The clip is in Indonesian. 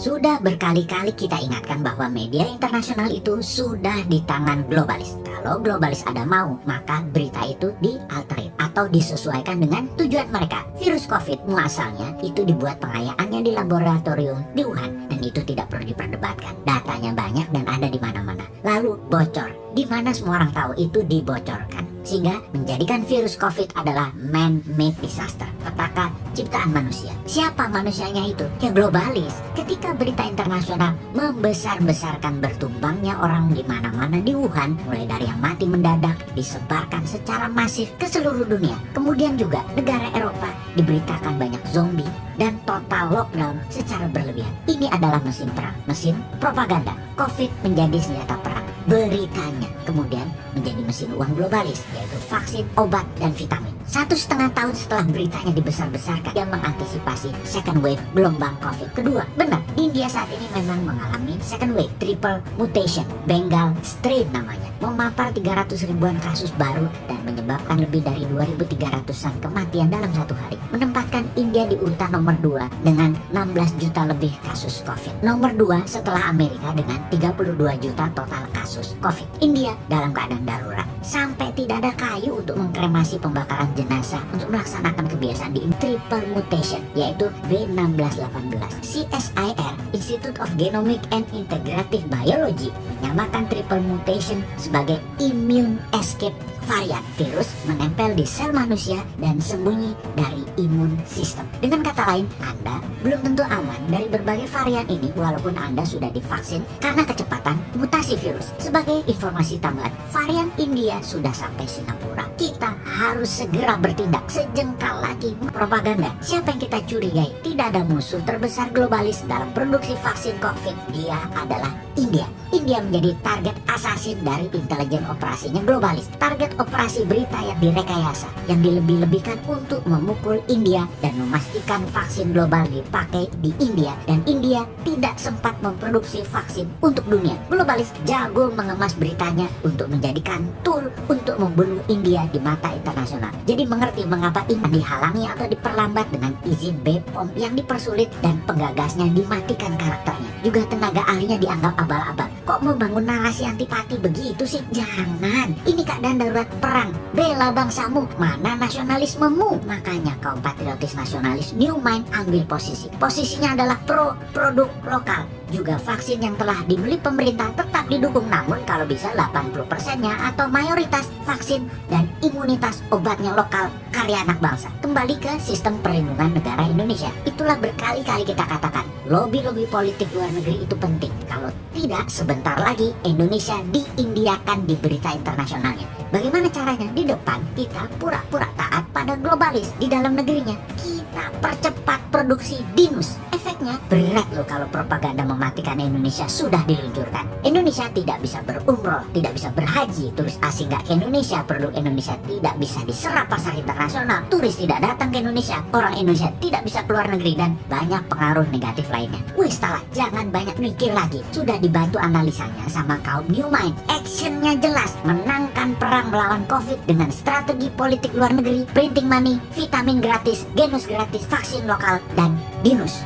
Sudah berkali-kali kita ingatkan bahwa media internasional itu sudah di tangan globalis. Kalau globalis ada mau, maka berita itu dialter atau disesuaikan dengan tujuan mereka. Virus COVID muasalnya itu dibuat pengayaannya di laboratorium di Wuhan, dan itu tidak perlu diperdebatkan. Datanya banyak dan ada di mana-mana. Lalu bocor, di mana semua orang tahu itu dibocorkan, sehingga menjadikan virus COVID adalah man-made disaster, petaka ciptaan manusia. Siapa manusianya itu? Ya globalis. Ketika berita internasional membesar-besarkan bertumbangnya orang di mana-mana di Wuhan, mulai dari yang mati mendadak disebarkan secara masif ke seluruh dunia. Kemudian juga negara Eropa diberitakan banyak zombie dan total lockdown secara berlebihan. Ini adalah mesin perang, mesin propaganda. COVID menjadi senjata perang. Beritanya kemudian menjadi mesin uang globalis, yaitu vaksin, obat, dan vitamin. 1,5 tahun setelah beritanya dibesar-besarkan, yang mengantisipasi second wave gelombang COVID kedua. Benar, India saat ini memang mengalami second wave, triple mutation, Bengal strain namanya, memapar 300 ribuan kasus baru dan menyebabkan lebih dari 2.300-an kematian dalam satu hari, menempatkan India di urutan nomor 2 dengan 16 juta lebih kasus COVID. Nomor 2 setelah Amerika dengan 32 juta total kasus COVID. India dalam keadaan darurat, sampai tidak ada kayu untuk mengkremasi pembakaran jenazah untuk melaksanakan kebiasaan di triple mutation, yaitu B1618. CSIR, Institute of Genomic and Integrative Biology, menyamakan triple mutation sebagai immune escape varian. Virus menempel di sel manusia dan sembunyi dari imun sistem. Dengan kata lain, Anda belum tentu aman dari berbagai varian ini walaupun Anda sudah divaksin karena kecepatan mutasi virus. Sebagai informasi tambahan, varian India sudah sampai Singapura. Kita harus segera bertindak. Sejengkal lagi propaganda. Siapa yang kita curigai? Tidak ada musuh terbesar globalis dalam produksi vaksin COVID. Dia adalah India. India menjadi target assassin dari intelijen operasinya globalis. Target operasi berita yang direkayasa, yang dilebih-lebihkan untuk memukul India dan memastikan vaksin global dipakai di India, dan India tidak sempat memproduksi vaksin untuk dunia. Globalis jago mengemas beritanya untuk menjadikan tool untuk membunuh India di mata internasional. Jadi mengerti mengapa India dihalangi atau diperlambat dengan izin BPOM yang dipersulit dan penggagasnya dimatikan karakternya. Juga tenaga ahlinya dianggap abal-abal. Kok membangun narasi antipati begitu sih? Jangan. Ini keadaan darurat perang. Bela bangsamu. Mana nasionalismemu? Makanya kaum patriotis nasionalis New Mind ambil posisi. Posisinya adalah pro produk lokal. Juga vaksin yang telah dibeli pemerintah tetap didukung, namun kalau bisa 80%-nya atau mayoritas vaksin dan imunitas obatnya lokal karya anak bangsa. Kembali ke sistem perlindungan negara Indonesia. Itulah berkali-kali kita katakan, lobby-lobby politik luar negeri itu penting. Kalau tidak, sebentar lagi Indonesia diindiakan di berita internasionalnya. Bagaimana caranya? Di depan kita pura-pura taat pada globalis, di dalam negerinya kita percepat produksi dinus. Efeknya berat loh kalau propaganda mematikan Indonesia sudah diluncurkan. Indonesia tidak bisa berumroh, tidak bisa berhaji, turis asing gak ke Indonesia, produk Indonesia tidak bisa diserap pasar internasional, turis tidak datang ke Indonesia, orang Indonesia tidak bisa keluar negeri, dan banyak pengaruh negatif lainnya. Wih salah, jangan banyak mikir lagi. Sudah dibantu analisanya sama kaum New Mind. Actionnya jelas, menangkan perang melawan COVID dengan strategi politik luar negeri, printing money, vitamin gratis, genus gratis, vaksin lokal, dan dinus.